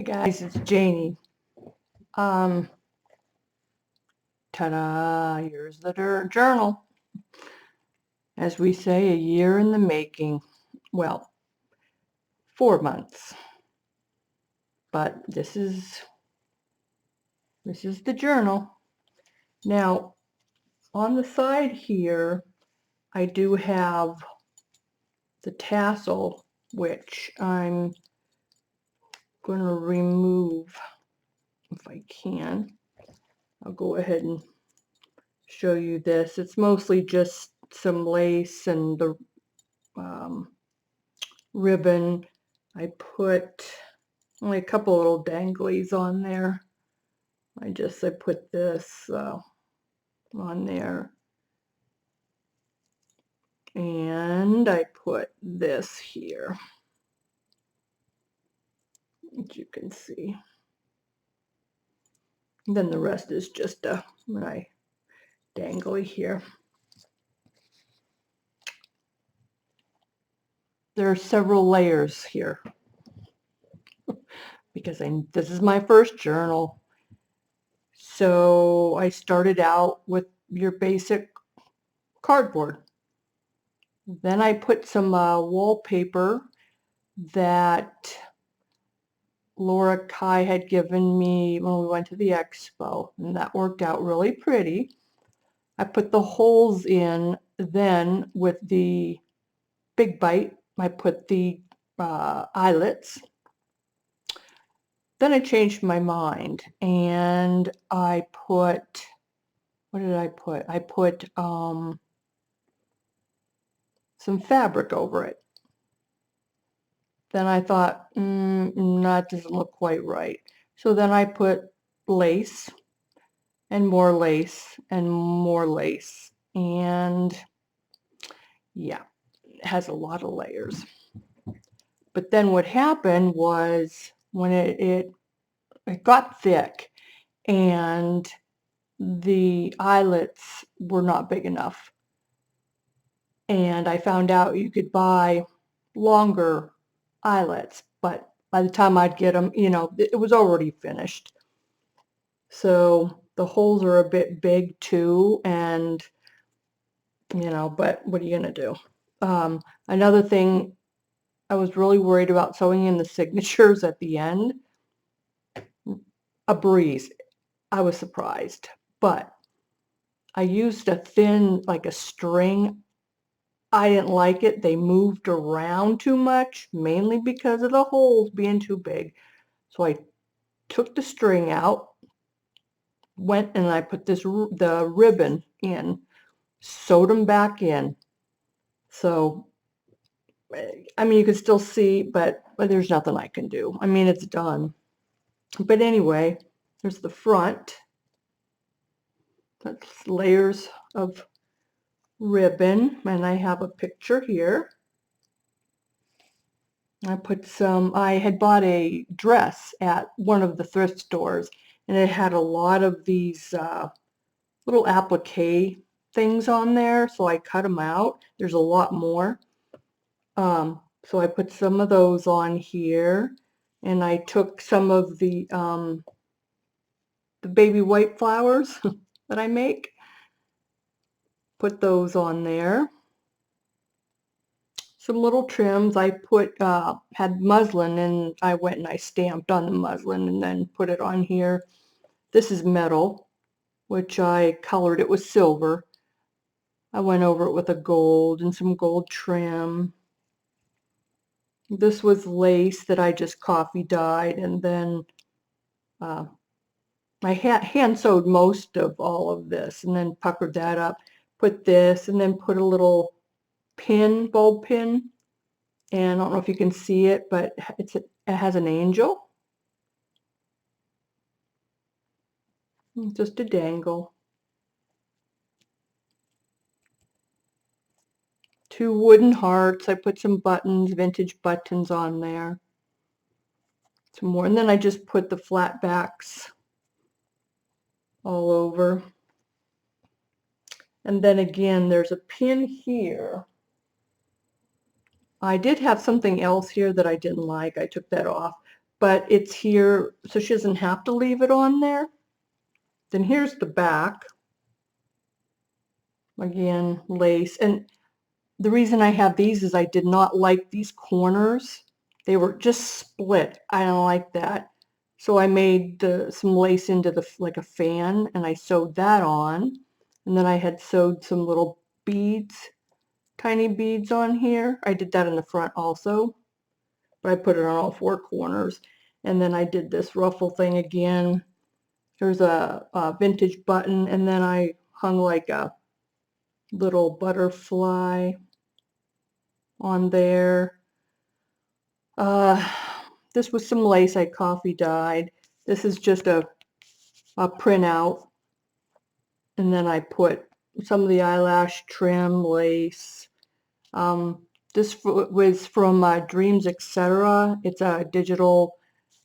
Hey guys, it's Janie. Ta-da! Here's the journal. As we say, a year in the making. Well, 4 months. But this is the journal. Now, on the side here, I do have the tassel, which I'm going to remove if I can. I'll go ahead and show you this. It's mostly just some lace and the ribbon. I put only a couple little danglies on there. I put this on there, and I put this here, as you can see. And then the rest is just my dangly here. There are several layers here because this is my first journal. So I started out with your basic cardboard. Then I put some wallpaper that Laura Kai had given me when we went to the expo, and that worked out really pretty. I put the holes in then with the Big Bite. I put the eyelets. Then I changed my mind and I put, what did I put? I put some fabric over it. Then I thought, that doesn't look quite right. So then I put lace and more lace and more lace. And yeah, it has a lot of layers. But then what happened was when it got thick and the eyelets were not big enough. And I found out you could buy longer eyelets, but by the time I'd get them, it was already finished. So the holes are a bit big too, and but what are you gonna do? Another thing, I was really worried about sewing in the signatures at the end. A breeze. I was surprised, but I used a thin, like a string. I didn't like it. They moved around too much, mainly because of the holes being too big. So I took the string out, went and I put the ribbon in, sewed them back in. So, I mean, you can still see, but there's nothing I can do. I mean, it's done. But anyway, there's the front. That's layers of ribbon, and I have a picture here. I had bought a dress at one of the thrift stores, and it had a lot of these little applique things on there, so I cut them out. There's a lot more. So I put some of those on here, and I took some of the baby white flowers that I make, put those on there. Some little trims. I had muslin, and I went and I stamped on the muslin and then put it on here. This is metal, which I colored. It was silver. I went over it with a gold and some gold trim. This was lace that I just coffee dyed, and then I hand sewed most of all of this and then puckered that up, put this, and then put a little bulb pin, and I don't know if you can see it, but it has an angel. Just a dangle. 2 wooden hearts. I put some buttons, vintage buttons on there. Some more, and then I just put the flat backs all over. And then again, there's a pin here. I did have something else here that I didn't like. I took that off. but it's here so she doesn't have to leave it on there. Then here's the back. Again, lace. And the reason I have these is I did not like these corners. They were just split. I don't like that. So I made some lace into like a fan, and I sewed that on. And then I had sewed some little beads, tiny beads on here. I did that in the front also, but I put it on all four corners. And then I did this ruffle thing again. There's a vintage button, and then I hung like a little butterfly on there. This was some lace I coffee dyed. This is just a printout, and then I put some of the eyelash trim lace. This was from Dreams, etc. It's a digital.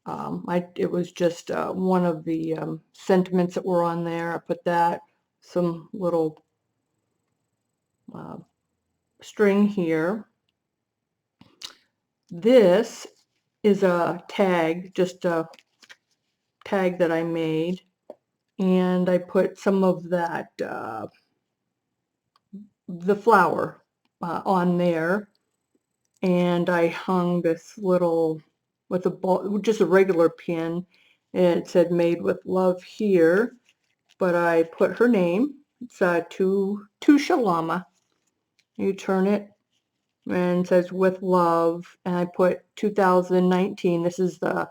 It was just one of the sentiments that were on there. I put that, some little string here. This is a tag, just a tag that I made, and I put some of that, the flower on there, and I hung this little, with a ball, just a regular pin, and it said made with love here, but I put her name. It's to Chalama. You turn it and it says with love, and I put 2019. This is the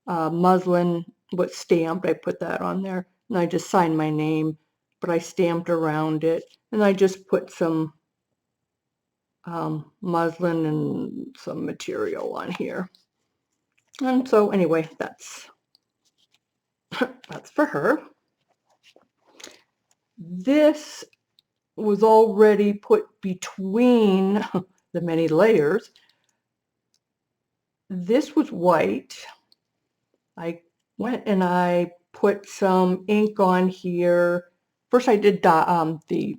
muslin, but stamped. I put that on there, and I just signed my name, but I stamped around it, and I just put some muslin and some material on here. And so anyway, that's that's for her. This was already put between the many layers. This was white. I went and I put some ink on here. First I did the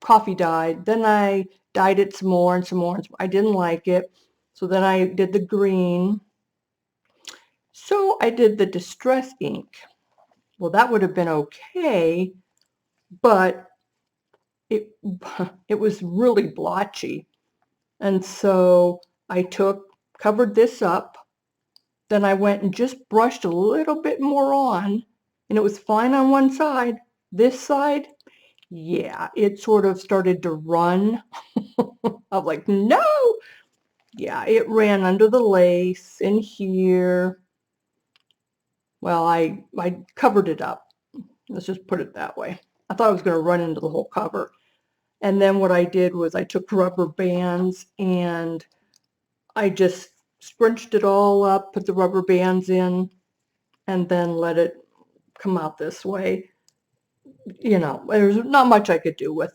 coffee dyed, then I dyed it some more and some more. I didn't like it, so then I did the green. So I did the distress ink. Well, that would have been okay, but it was really blotchy. And so I covered this up. Then I went and just brushed a little bit more on, and it was fine on one side. This side, yeah, it sort of started to run. I'm like, no! Yeah, it ran under the lace in here. Well, I covered it up. Let's just put it that way. I thought I was going to run into the whole cover. And then what I did was I took rubber bands and I just scrunched it all up, put the rubber bands in, and then let it come out this way. You know, there's not much I could do with,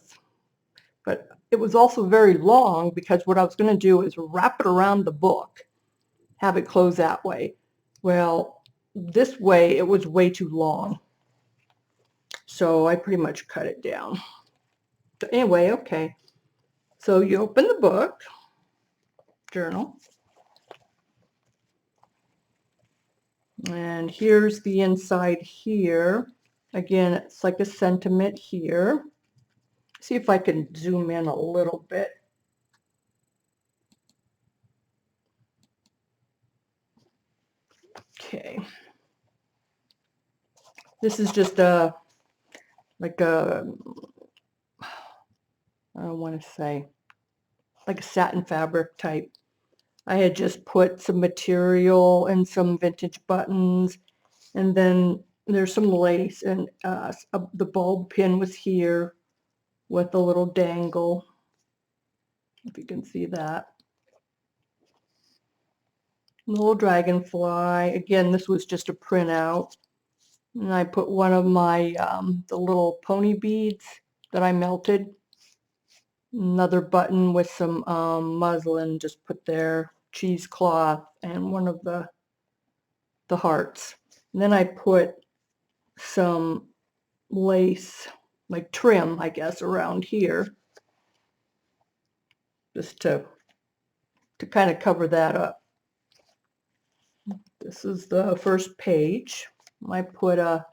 but it was also very long because what I was going to do is wrap it around the book, have it close that way. Well, this way it was way too long, so I pretty much cut it down. So anyway, okay, so you open the book, journal, and here's the inside here. Again, it's like a sentiment here. See if I can zoom in a little bit. Okay. This is just like a, I don't want to say, like a satin fabric type. I had just put some material and some vintage buttons, and then there's some lace, and the bulb pin was here with a little dangle, if you can see that. A little dragonfly. Again, this was just a printout. And I put one of my, the little pony beads that I melted. Another button with some muslin, just put there, cheesecloth, and one of the hearts. And then I put some lace, like trim, I guess, around here, just to kind of cover that up. This is the first page. I put a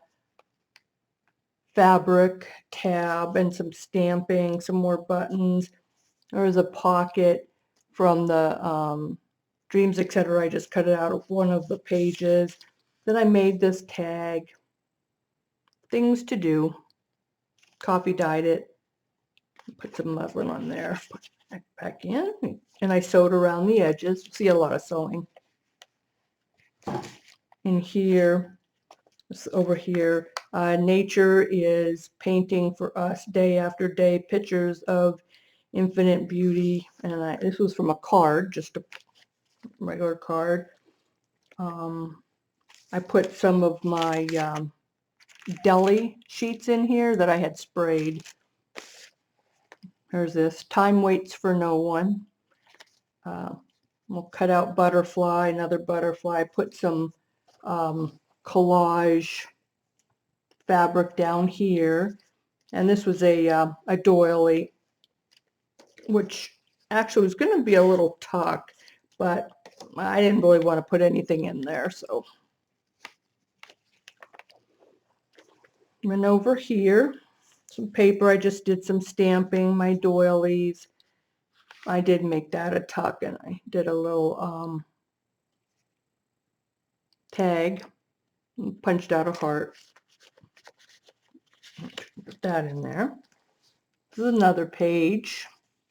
fabric tab and some stamping, some more buttons. There's a pocket from the Dreams, etc. I just cut it out of one of the pages. Then I made this tag, things to do, coffee dyed it, put some muslin on there, put it back in, and I sewed around the edges. See a lot of sewing. In here, over here, nature is painting for us day after day pictures of infinite beauty, and this was from a card, just a regular card. I put some of my deli sheets in here that I had sprayed. There's this, time waits for no one. We'll cut out butterfly, another butterfly. Put some collage fabric down here. And this was a doily, which actually was going to be a little tuck, but I didn't really want to put anything in there, so. And over here, some paper, I just did some stamping, my doilies. I did make that a tuck, and I did a little tag, and punched out a heart. Put that in there. This is another page.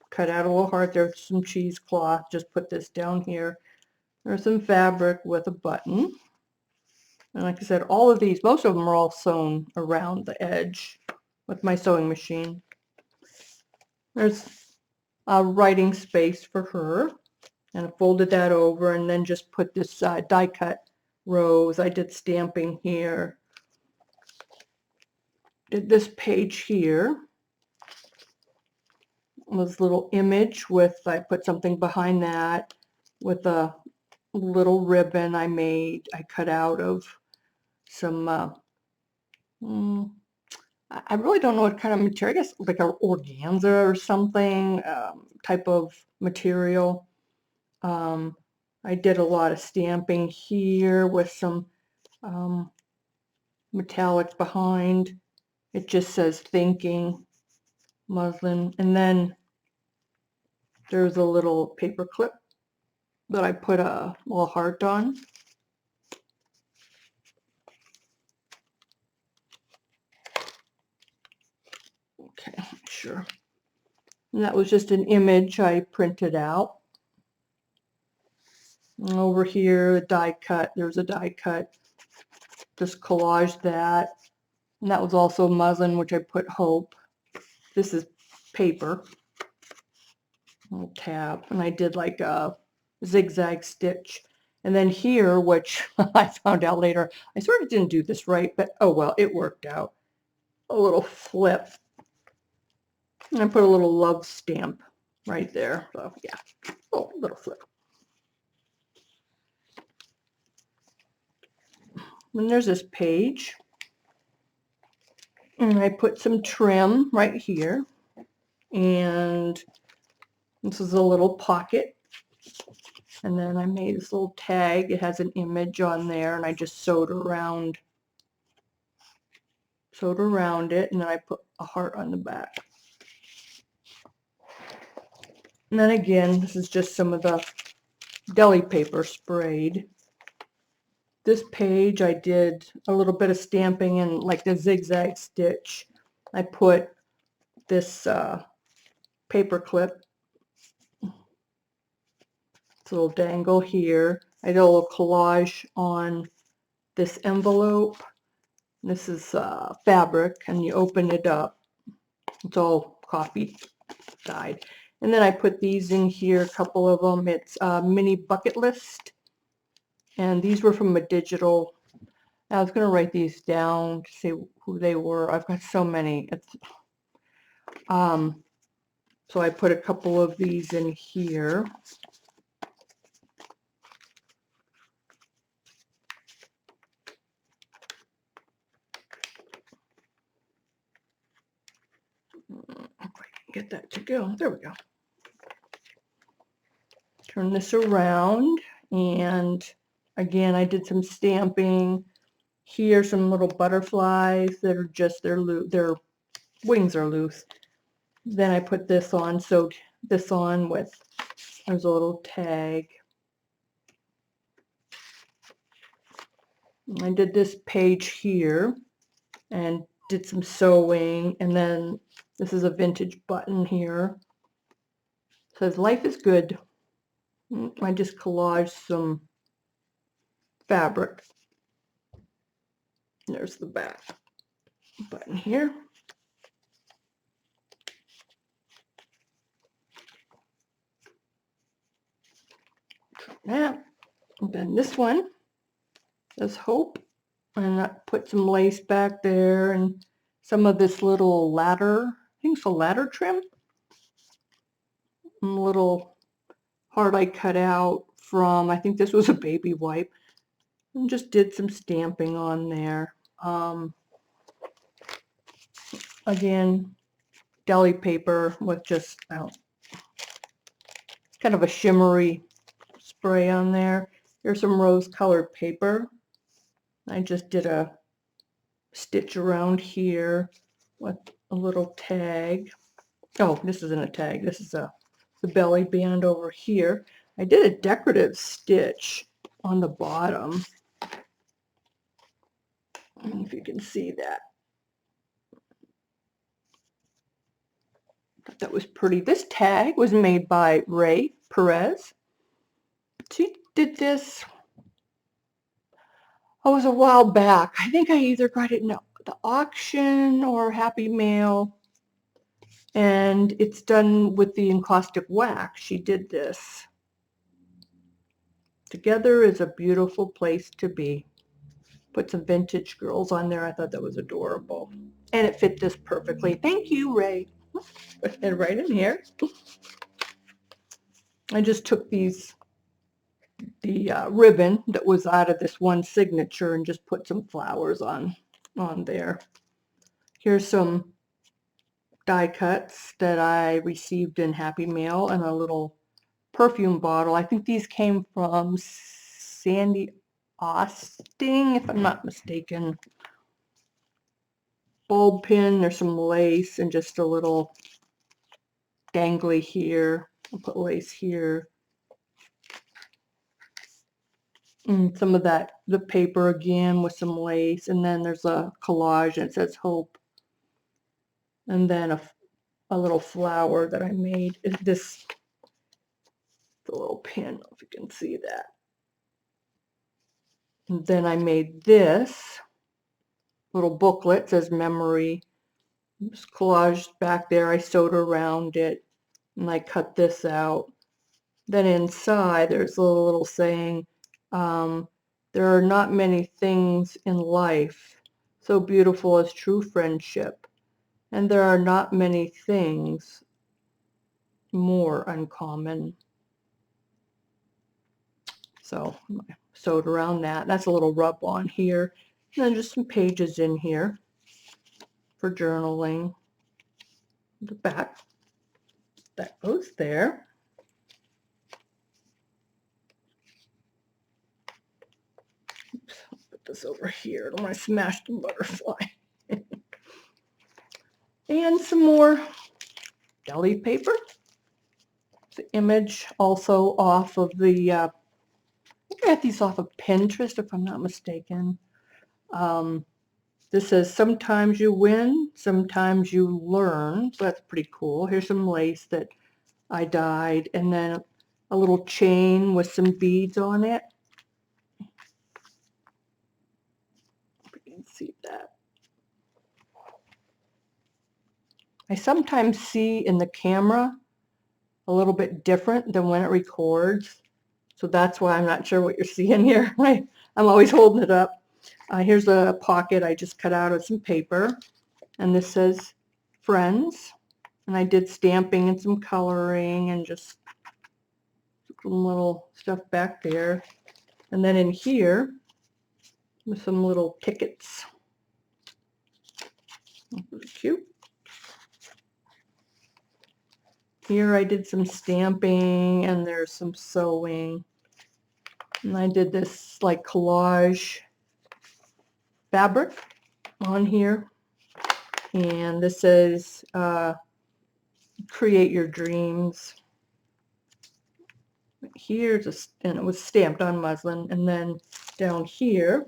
Cut out a little heart. There's some cheesecloth. Just put this down here. There's some fabric with a button. And like I said, all of these, most of them are all sewn around the edge with my sewing machine. There's a writing space for her. And I folded that over and then just put this die cut rose. I did stamping here. Did this page here. This little image with, I put something behind that with a little ribbon I made. I cut out of some, I really don't know what kind of material, I guess like an organza or something, type of material. I did a lot of stamping here with some metallic behind. It just says thinking, muslin. And then there's a little paper clip that I put a little heart on. Okay, sure. And that was just an image I printed out. And over here, a die cut. There's a die cut. Just collaged that. And that was also muslin, which I put hope. This is paper. Little tab. And I did like a zigzag stitch. And then here, which I found out later, I sort of didn't do this right, but oh well, it worked out. A little flip. And I put a little love stamp right there. So yeah, oh, little flip. And there's this page. And I put some trim right here. And this is a little pocket. And then I made this little tag. It has an image on there, and I just sewed around it, and then I put a heart on the back. And then again, this is just some of the deli paper sprayed. This page I did a little bit of stamping and like the zigzag stitch. I put this paper clip, it's a little dangle here. I did a little collage on this envelope. This is fabric, and you open it up. It's all coffee dyed. And then I put these in here, a couple of them. It's a mini bucket list. And these were from a digital. I was going to write these down to see who they were. I've got so many. So I put a couple of these in here. If I can get that to go. There we go. Turn this around, and Again, I did some stamping. Here, some little butterflies that are just, their wings are loose. Then I put this on, sewed this on with, there's a little tag. I did this page here and did some sewing, and then this is a vintage button here. It says life is good. I just collaged some fabric. There's the back button here. That. And then this one says hope, and I put some lace back there and some of this little ladder, I think it's a ladder trim, and a little heart I cut out from, I think this was a baby wipe, and just did some stamping on there. Again, deli paper with just kind of a shimmery spray on there. Here's some rose colored paper. I just did a stitch around here with a little tag. Oh, this isn't a tag. This is the belly band over here. I did a decorative stitch on the bottom. I don't know if you can see that. I thought that was pretty. This tag was made by Ray Perez. She did this, it was a while back. I think I either got it in the auction or Happy Mail. And it's done with the encaustic wax. She did this. Together is a beautiful place to be. Put some vintage girls on there. I thought that was adorable. And it fit this perfectly. Thank you, Ray. Put it right in here. I just took the ribbon that was out of this one signature and just put some flowers on there. Here's some die cuts that I received in Happy Mail and a little perfume bottle. I think these came from Sandy Austin, if I'm not mistaken. Bulb pin, there's some lace and just a little dangly here. I'll put lace here. And some of that, the paper again with some lace, and then there's a collage and it says hope. And then a little flower that I made. This, the little pin, I don't know if you can see that. And then I made this little booklet, it says memory. Just collaged back there. I sewed around it and I cut this out. Then inside there's a little saying, there are not many things in life so beautiful as true friendship, and there are not many things more uncommon. So I sewed around that. That's a little rub on here. And then just some pages in here for journaling. The back, that goes there. Oops, I'll put this over here. I don't want to smash the butterfly. And some more deli paper. The image also off of the, I think I got these off of Pinterest if I'm not mistaken. This says, sometimes you win, sometimes you learn. So that's pretty cool. Here's some lace that I dyed, and then a little chain with some beads on it. If you can see that. I sometimes see in the camera a little bit different than when it records. So that's why I'm not sure what you're seeing here. I'm always holding it up. Here's a pocket I just cut out of some paper. And this says friends. And I did stamping and some coloring and just some little stuff back there. And then in here, with some little tickets. Really cute. Here I did some stamping and there's some sewing. And I did this like collage fabric on here. And this says, create your dreams. Here, and it was stamped on muslin. And then down here,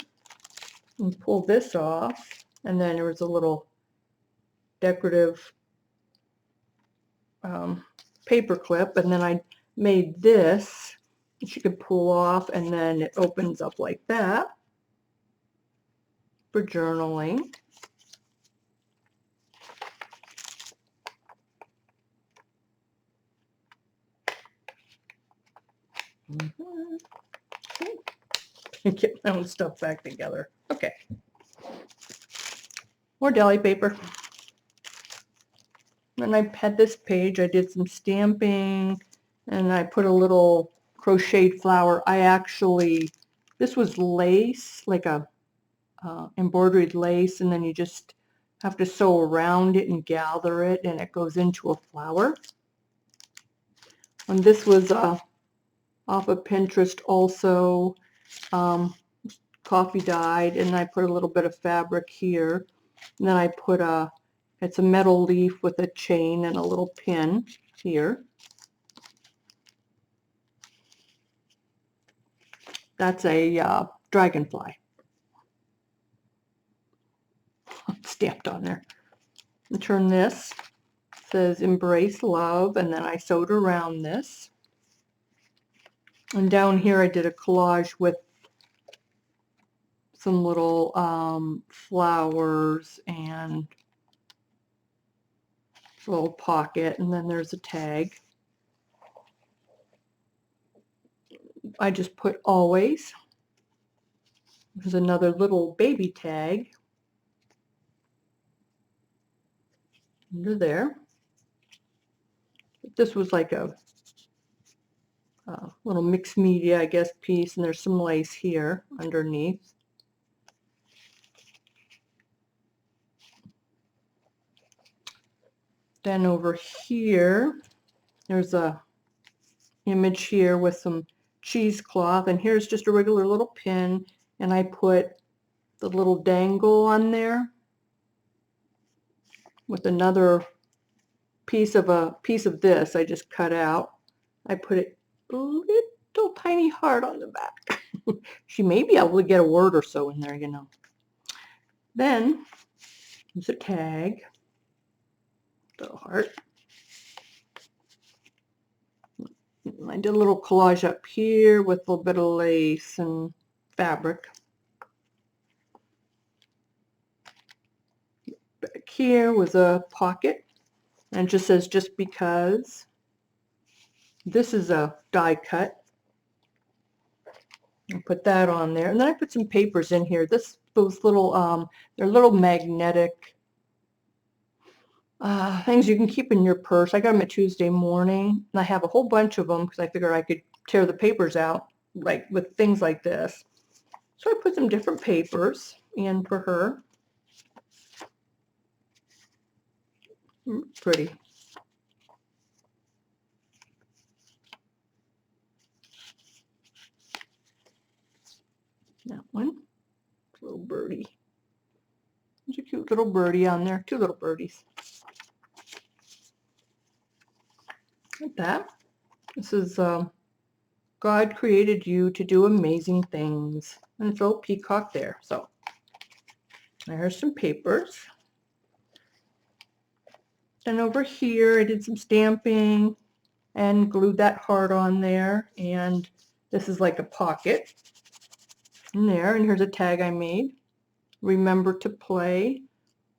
you pull this off. And then there was a little decorative paper clip. And then I made this, which you could pull off. And then it opens up like that for journaling. Get my own stuff back together. Okay. More deli paper. Then I had this page. I did some stamping, and I put a little crocheted flower. This was lace, like a embroidered lace, and then you just have to sew around it and gather it, and it goes into a flower. And this was off of Pinterest also, coffee dyed, and I put a little bit of fabric here. And then I put it's a metal leaf with a chain and a little pin here. That's a dragonfly stamped on there. And turn this, it says embrace love, and then I sewed around this. And down here I did a collage with some little flowers and a little pocket, and then there's a tag. I just put always. There's another little baby tag under there. This was like a little mixed media, I guess, piece, and there's some lace here underneath. Then over here, there's a image here with some cheesecloth, and here's just a regular little pin, and I put the little dangle on there with another piece of this I just cut out. I put a little tiny heart on the back. She may be able to get a word or so in there, you know. Then there's a tag, little heart. I did a little collage up here with a little bit of lace and fabric. Back here was a pocket, and it just says just because. This is a die cut. I put that on there, and then I put some papers in here. Those little they're little magnetic things you can keep in your purse. I got them at Tuesday morning, and I have a whole bunch of them because I figured I could tear the papers out like with things like this. So I put some different papers in for her. Pretty. That one, little birdie. There's a cute little birdie on there. Two little birdies. Like that. This is God created you to do amazing things. And it's a little peacock there. So there's some papers. Then over here I did some stamping and glued that heart on there. And this is like a pocket in there. And here's a tag I made. Remember to play.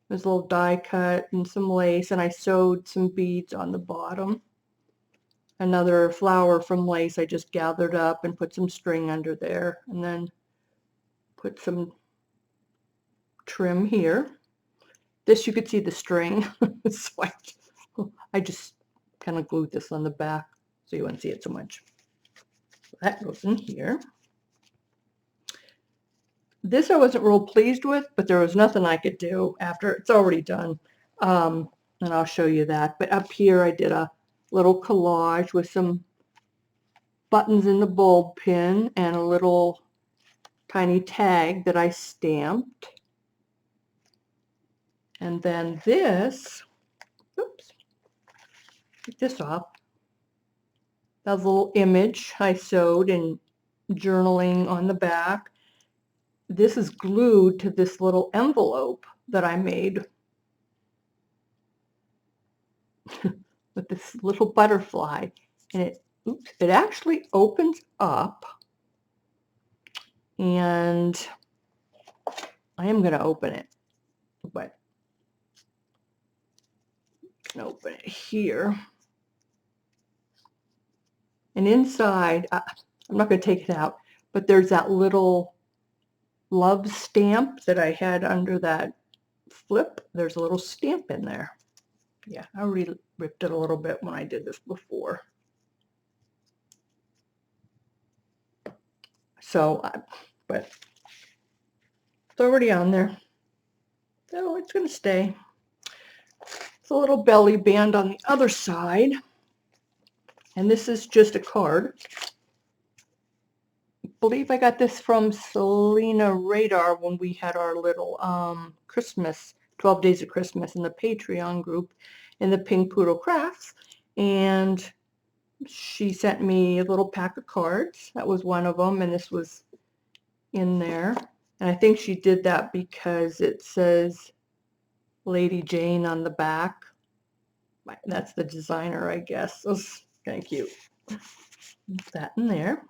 There's a little die cut and some lace, and I sewed some beads on the bottom. Another flower from lace I just gathered up and put some string under there, and then put some trim here. This, you could see the string. So I just kind of glued this on the back so you wouldn't see it so much. So that goes in here. This I wasn't real pleased with, but there was nothing I could do after it's already done. And I'll show you that. But up here I did a little collage with some buttons in the bulb pin and a little tiny tag that I stamped. And then this, oops, take this off. That was a little image I sewed in journaling on the back. This is glued to this little envelope that I made with this little butterfly. And it actually opens up. And I am going to open it, but I can open it here. And inside, I'm not going to take it out, but there's that little love stamp that I had under that flip. There's a little stamp in there. Yeah, I already ripped it a little bit when I did this before. So, but it's already on there. So it's going to stay. It's a little belly band on the other side. And this is just a card. I believe I got this from Selena Radar when we had our little Christmas, 12 Days of Christmas in the Patreon group in the Pink Poodle Crafts. And she sent me a little pack of cards. That was one of them, and this was in there. And I think she did that because it says Lady Jane on the back. That's the designer, I guess. It was kind of cute. Put that in there.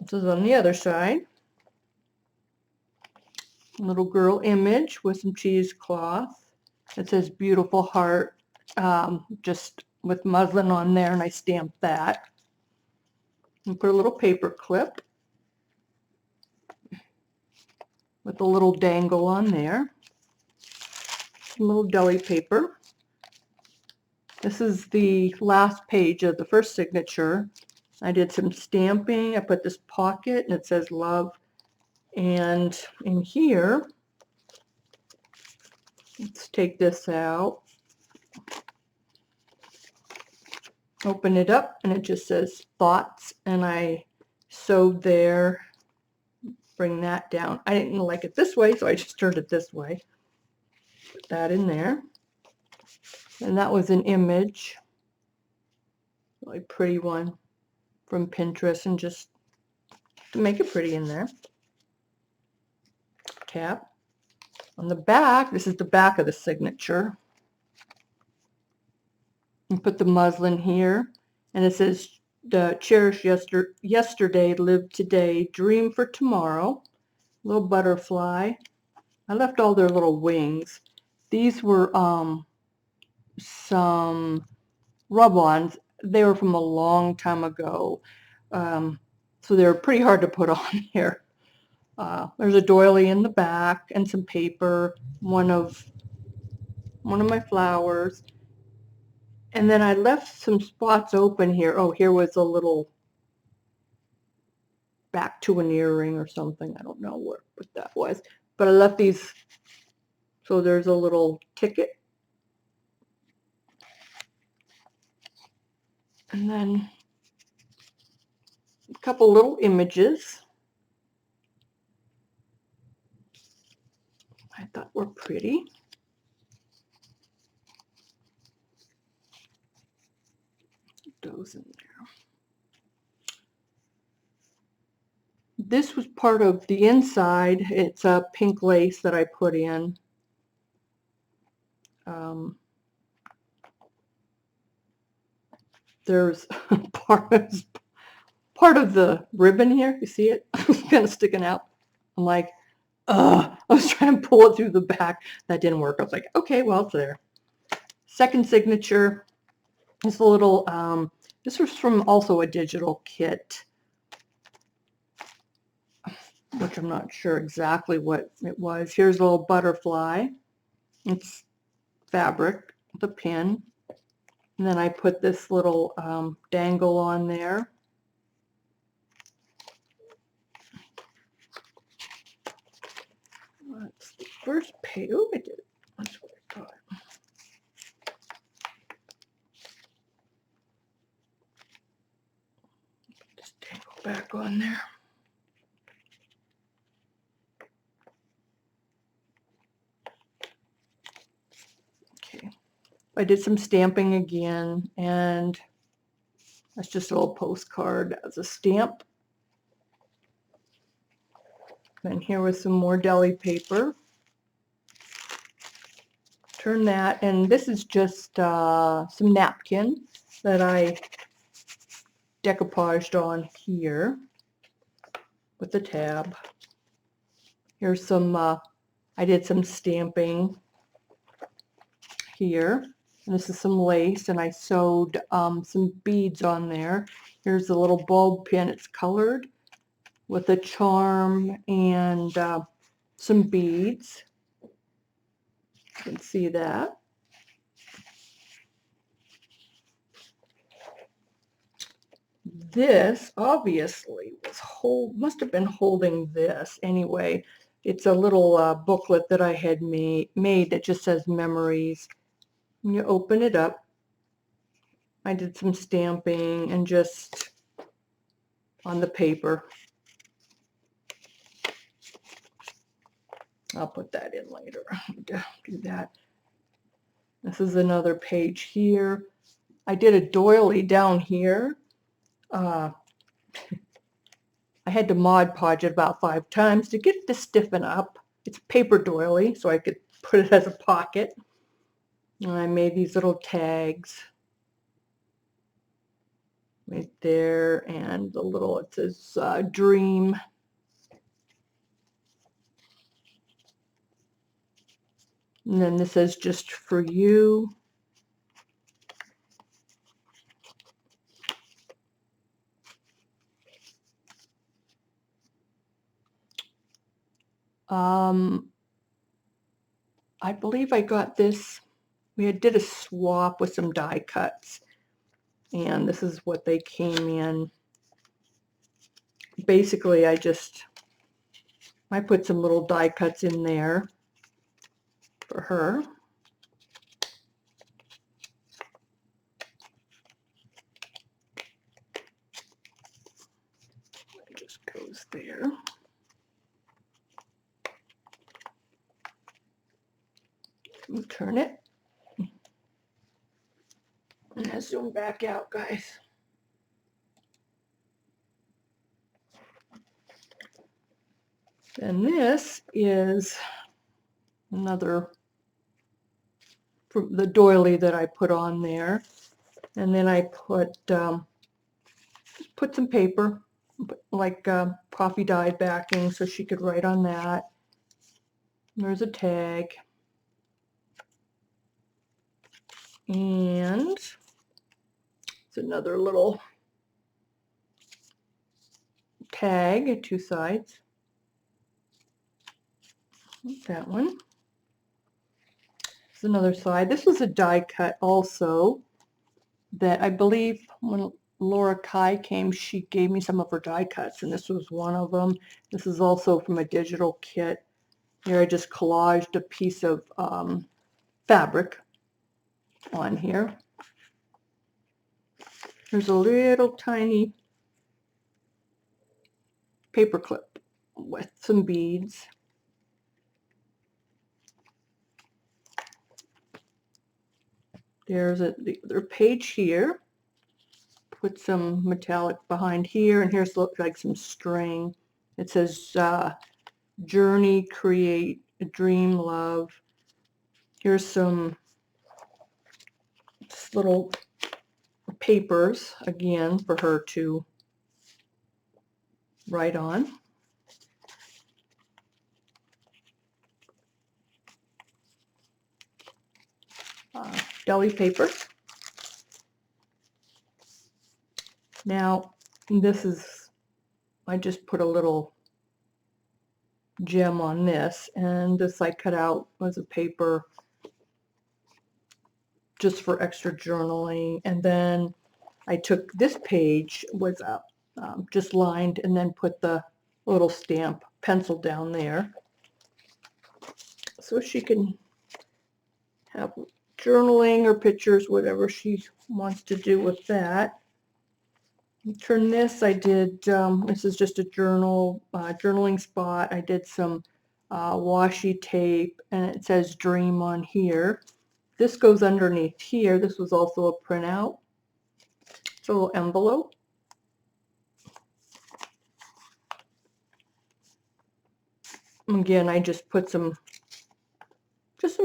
This is on the other side. A little girl image with some cheesecloth. It says beautiful heart, just with muslin on there, and I stamped that. And put a little paper clip with a little dangle on there. Some little deli paper. This is the last page of the first signature. I did some stamping. I put this pocket, and it says love. And in here, let's take this out. Open it up, and it just says thoughts, and I sewed there. Bring that down. I didn't like it this way, so I just turned it this way. Put that in there. And that was an image, really pretty one from Pinterest, and just to make it pretty in there. Cap. On the back, this is the back of the signature. And put the muslin here, and it says, cherish yesterday, live today, dream for tomorrow. Little butterfly. I left all their little wings. These were some rub-ons. They were from a long time ago, so they were pretty hard to put on here. There's a doily in the back and some paper, one of my flowers. And then I left some spots open here. Oh, here was a little back to an earring or something. I don't know what that was. But I left these, so there's a little ticket. And then a couple little images I thought were pretty. Put those in there. This was part of the inside. It's a pink lace that I put in. There's part of the ribbon here. You see it? It's kind of sticking out. I'm like, I was trying to pull it through the back. That didn't work. I was like, okay, well, it's there. Second signature is a little, this was from also a digital kit, which I'm not sure exactly what it was. Here's a little butterfly. It's fabric, the pin. And then I put this little dangle on there. That's the first page. Oh, I did it. That's what I thought. back on there. Okay, I did some stamping again, and that's just a little postcard as a stamp. And here was some more deli paper. Turn that, and this is just some napkin that I decoupaged on here with the tab. Here's some, I did some stamping here. And this is some lace, and I sewed some beads on there. Here's the little bulb pin. It's colored with a charm and some beads. You can see that. This obviously must have been holding this anyway. It's a little booklet that I had made that just says memories. When you open it up, I did some stamping and just on the paper. I'll put that in later. Do that. This is another page here. I did a doily down here. I had to Mod Podge it about 5 times to get it to stiffen up. It's paper doily, so I could put it as a pocket. And I made these little tags right there, and the little, it says dream. And then this says just for you. I believe I got this. We did a swap with some die cuts, and this is what they came in. Basically, I put some little die cuts in there for her. It just goes there. We'll turn it. And I zoom back out, guys. And this is another from the doily that I put on there. And then I put some paper, like coffee dyed backing, so she could write on that. And there's a tag. And it's another little tag at 2 sides. That one. It's another side. This was a die cut also that I believe when Laura Kai came, she gave me some of her die cuts, and this was one of them. This is also from a digital kit. Here I just collaged a piece of fabric on here. There's a little tiny paper clip with some beads. There's the other page here. Put some metallic behind here, and here's looks like some string. It says journey, create, dream, love. Here's some little papers again for her to write on. Deli paper. Now this is, I just put a little gem on this, and this I cut out was a paper just for extra journaling, and then I took this page was just lined and then put the little stamp pencil down there so she can have journaling or pictures, whatever she wants to do with that. Turn this, I did, this is just a journaling spot. I did some washi tape, and it says dream on here. This goes underneath here. This was also a printout. It's a little envelope. Again, I just put some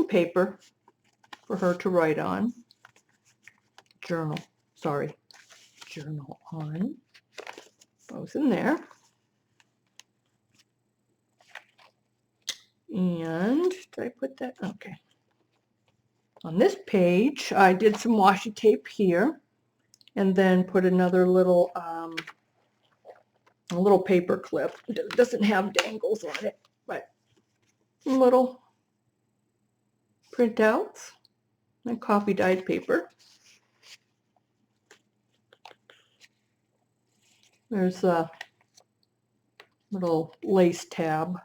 paper for her to write on. Journal on. Goes in there. And did I put that? Okay. On this page, I did some washi tape here, and then put another little a little paper clip. It doesn't have dangles on it, but little printouts and coffee dyed paper. There's a little lace tab.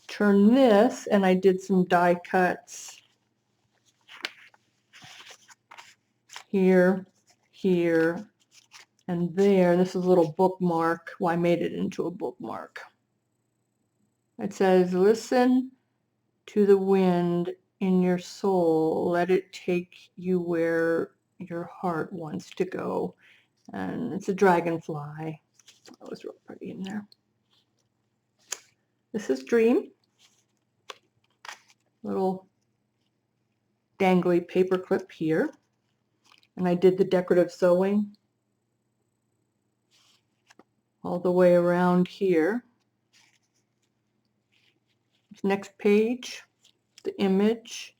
Turn this, and I did some die cuts here, here, and there. This is a little bookmark. Well, I made it into a bookmark. It says, listen to the wind in your soul. Let it take you where your heart wants to go. And it's a dragonfly. That was real pretty in there. This is Dream. Little dangly paper clip here. And I did the decorative sewing all the way around here. Next page, the image,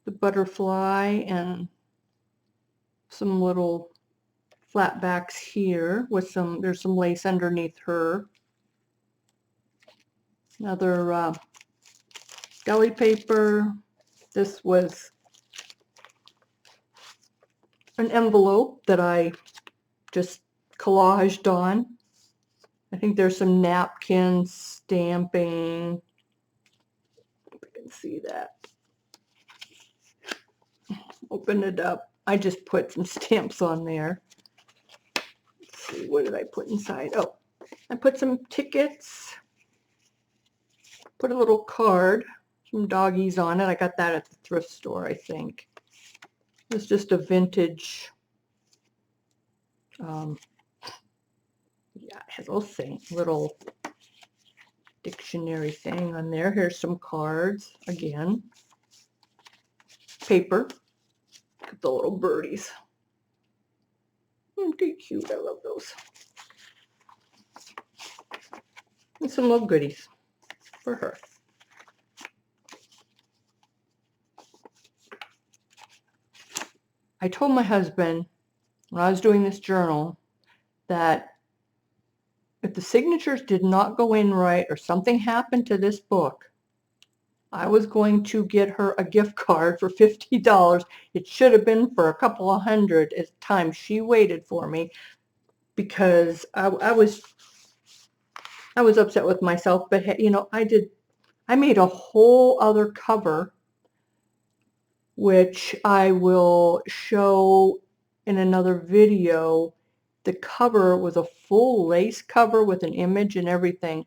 the butterfly, and some little flat backs here with there's some lace underneath her. Another deli paper. This was an envelope that I just collaged on. I think there's some napkins, stamping. If I can see that. Open it up. I just put some stamps on there. Let's see, what did I put inside? Oh, I put some tickets. Put a little card, some doggies on it. I got that at the thrift store, I think. It's just a vintage, yeah, it has a little dictionary thing on there. Here's some cards, again. Paper. Look at the little birdies. Aren't they cute? I love those. And some little goodies for her. I told my husband when I was doing this journal that if the signatures did not go in right or something happened to this book, I was going to get her a gift card for $50. It should have been for a couple of hundred at the time she waited for me, because I was upset with myself. But you know, I made a whole other cover, which I will show in another video. The cover was a full lace cover with an image and everything.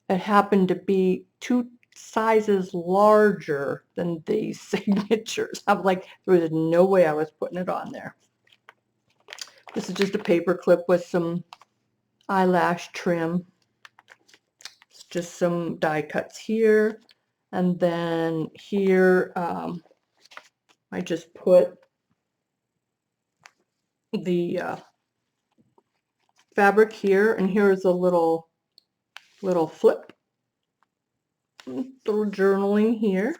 It happened to be 2 sizes larger than these signatures. I'm like, there was no way I was putting it on there. This is just a paper clip with some eyelash trim. It's just some die cuts here. And then here, I just put the fabric here, and here's a little flip. Little journaling here.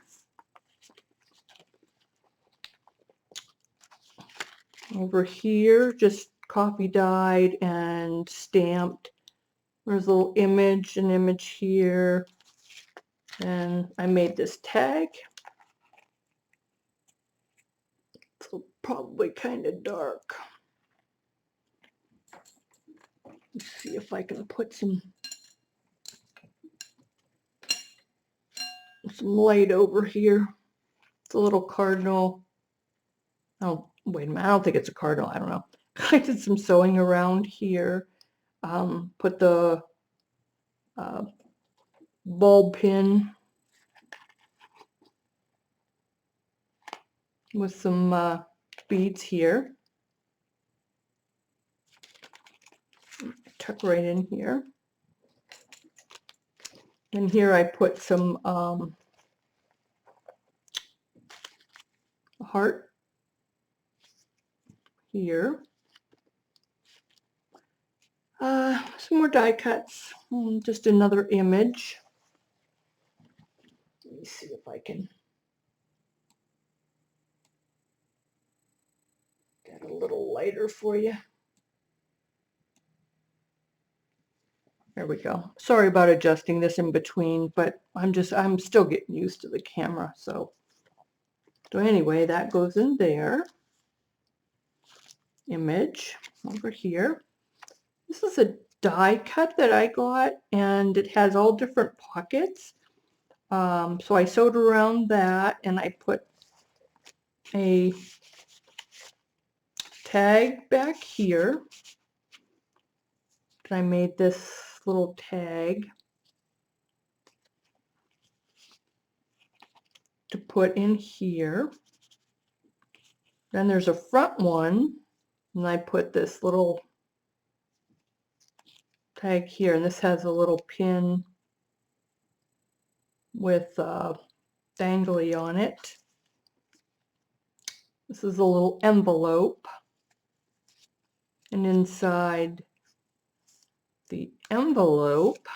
Over here, just coffee dyed and stamped. There's a little image, an image here. And I made this tag. It's probably kind of dark. Let's see if I can put some light over here. It's a little cardinal. Oh, wait a minute. I don't think it's a cardinal. I don't know. I did some sewing around here. Put the bulb pin with some beads here. Tuck right in here. And here I put some heart here. Some more die cuts. Just another image. Let me see if I can get a little lighter for you. There we go. Sorry about adjusting this in between, but I'm still getting used to the camera. So anyway, that goes in there. Image over here. This is a die cut that I got, and it has all different pockets. So I sewed around that, and I put a tag back here. I made this little tag to put in here. Then there's a front one, and I put this little tag here, and this has a little pin with dangly on it. This is a little envelope, and inside the envelope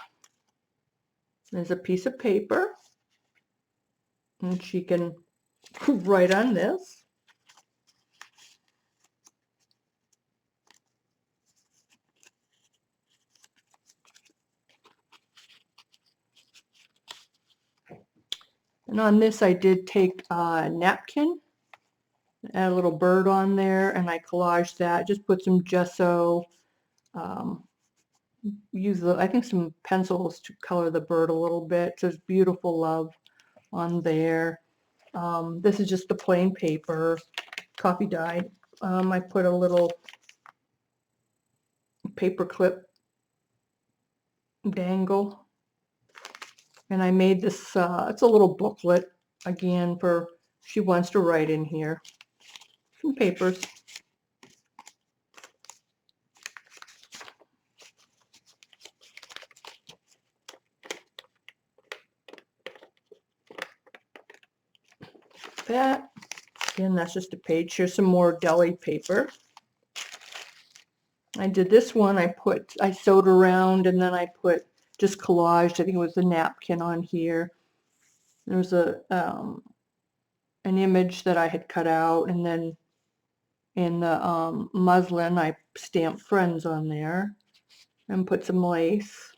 there's a piece of paper, and she can write on this. And on this I did take a napkin, add a little bird on there, and I collaged that. Just put some gesso, use I think some pencils to color the bird a little bit. It says beautiful love on there. This is just the plain paper, coffee dyed. I put a little paper clip dangle, and I made this, it's a little booklet again for she wants to write in here. Some papers. That, again, that's just a page. Here's some more deli paper. I did this one, I sewed around, and then I put just collaged, I think it was a napkin on here. There's an image that I had cut out, and then in the muslin I stamped friends on there and put some lace.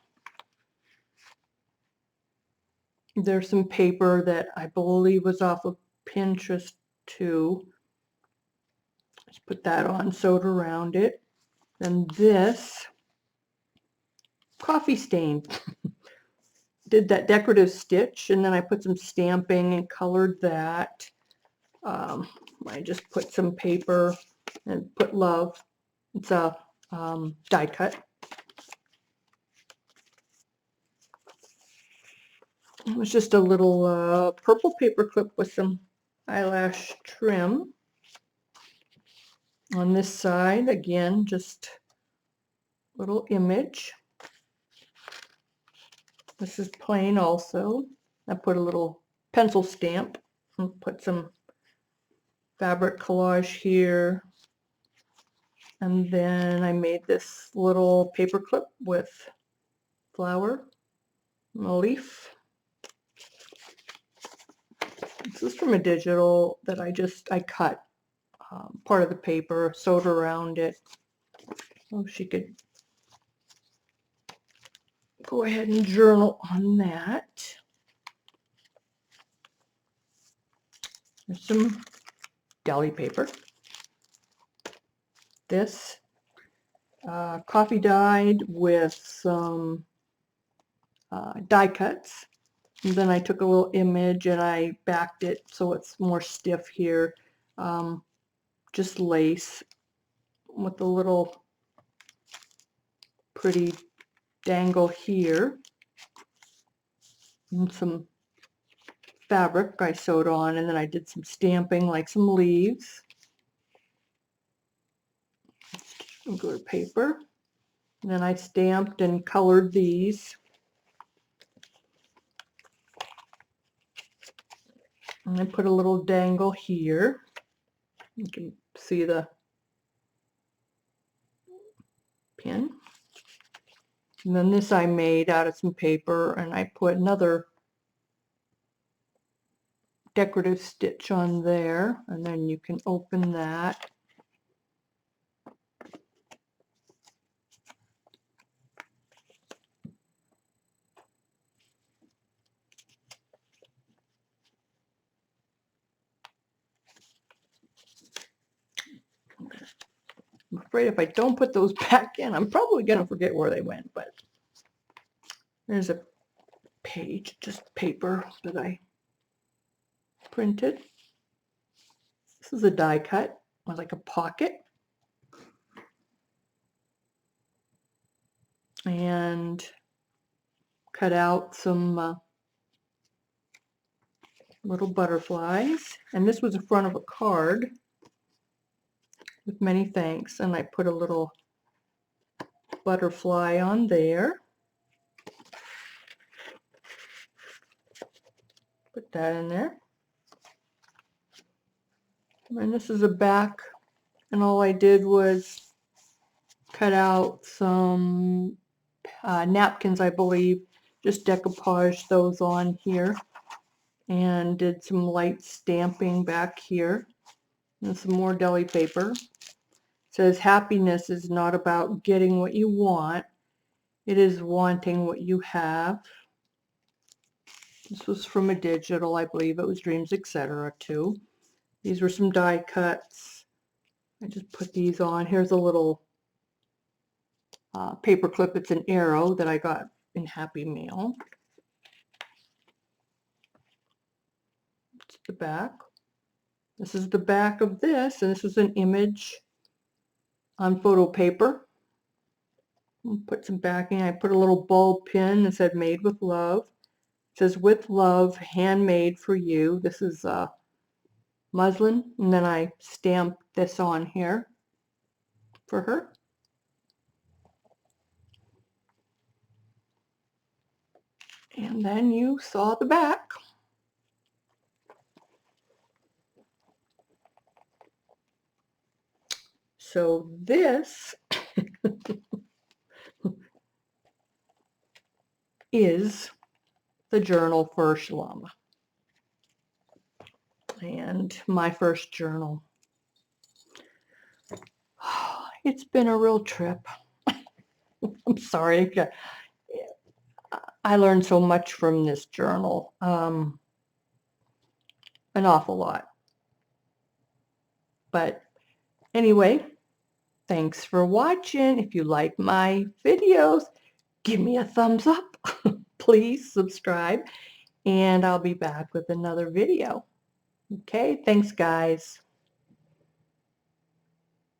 There's some paper that I believe was off of Pinterest too. Just put that on, sewed around it. And this coffee stain. Did that decorative stitch, and then I put some stamping and colored that. I just put some paper and put love. It's a die cut. It was just a little purple paper clip with some eyelash trim. On this side, again, just a little image. This is plain also. I put a little pencil stamp and put some fabric collage here. And then I made this little paper clip with flower and a leaf. This is from a digital that I cut part of the paper, sewed around it, so she could go ahead and journal on that. There's some deli paper. This coffee dyed with some die cuts. And then I took a little image and I backed it so it's more stiff here. Just lace with the little pretty dangle here. And some fabric I sewed on, and then I did some stamping, like some leaves. Some glitter paper. And then I stamped and colored these. And I put a little dangle here. You can see the pin. And then this I made out of some paper, and I put another decorative stitch on there, and then you can open that. I'm afraid if I don't put those back in, I'm probably going to forget where they went, but there's a page, just paper that I printed. This is a die cut with like a pocket. And cut out some little butterflies. And this was the front of a card with many thanks. And I put a little butterfly on there. Put that in there. And this is a back, and all I did was cut out some napkins, I believe, just decoupage those on here, and did some light stamping back here, and some more deli paper. It says, happiness is not about getting what you want, it is wanting what you have. This was from a digital, I believe it was Dreams, etc. too. These were some die cuts. I just put these on. Here's a little paper clip. It's an arrow that I got in Happy Meal. It's the back. This is the back of this, and this is an image on photo paper. Put some backing. I put a little bulb pin that said made with love. It says with love, handmade for you. This is muslin, and then I stamped this on here for her. And then you saw the back. So this is the journal for Chalama. And my first journal. It's been a real trip. I'm sorry. I learned so much from this journal. An awful lot. But anyway, thanks for watching. If you like my videos, give me a thumbs up. Please subscribe. And I'll be back with another video. Okay, thanks guys.